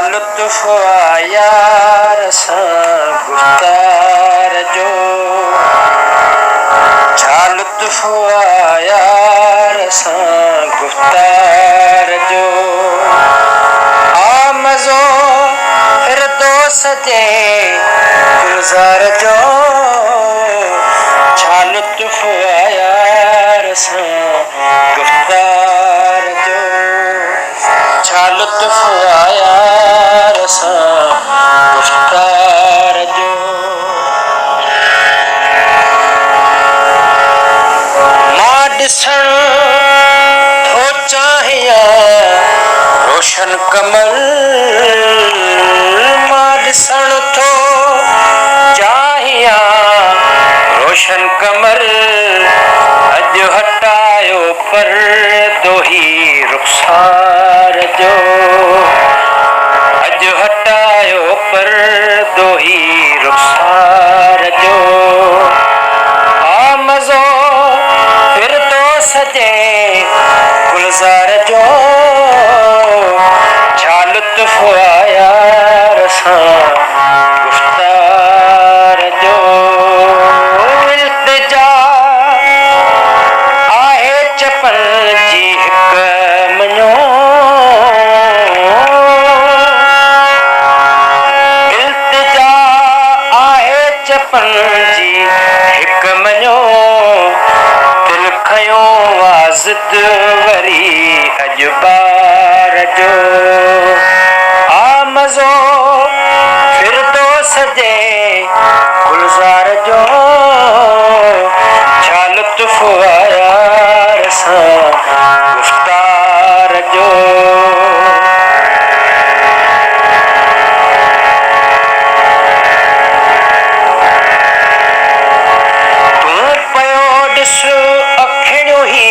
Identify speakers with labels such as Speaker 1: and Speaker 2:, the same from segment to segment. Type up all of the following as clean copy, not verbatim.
Speaker 1: लुत्फ यार सां गुफ्तार जो, छा लुत्फ यार सां गुफ्तार जो। आ मज़ो फिरदौस जे गुलज़ार जो, छा लुत्फ यार सां गुफ्तार जो, छा लुत्फ यार सां गुफ्तार जो। मां ॾिसण थो चाहियां रोशन कमल, मां ॾिसण थो चाहियां रोशन कमल। अॼु हटायो पर्दो ही रुख़सार जो, अॼु हटायो पर्दो ही रुख़सार जो। आ मज़ो फिरदौस जे गुलज़ार जो, छा लुत्फ यार सां गुफ्तार जो। इल्तिजा आहे चपल जी हिक मञो, इल्तिजा आहे चपल जी हिक मञो। दिल खयो ज़िद वरी अॼु ॿार जो, आ मज़ो फिरदौस जे गुलज़ार जो, छा लुत्फ यार सां गुफ्तार जो। तूं पियो ॾिस अखियूं ही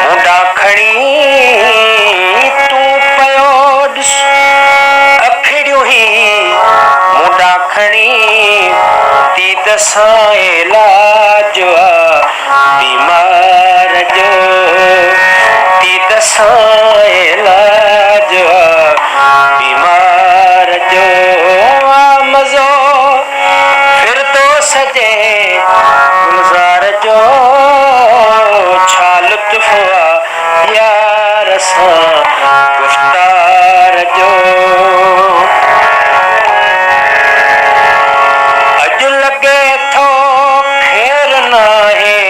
Speaker 1: मुंडा खणी, तूं पियो ॾिस अखियूं ही मुंडा खणी। दीद सां इलाज बीमार जो, दीद सां इलाज बीमार जो। आ मज़ो फिरदौस जे गुलज़ार जो, छा लुत्फ यार सां गुफ्तार जो। अॼु लॻे थो ख़ैर नाहे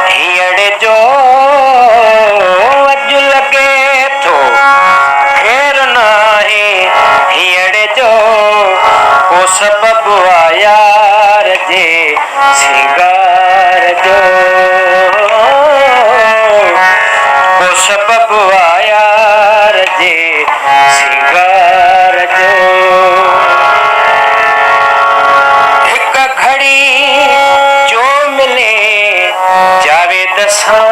Speaker 1: हींअर जो, अॼु लॻे थो ख़ैर नाहे हींअर जो। को सबबु आहे यार जे सिंगार जो, को सबबु आहे यार जे सिंगार जो। हिक घड़ी जो मिले जावेद सां,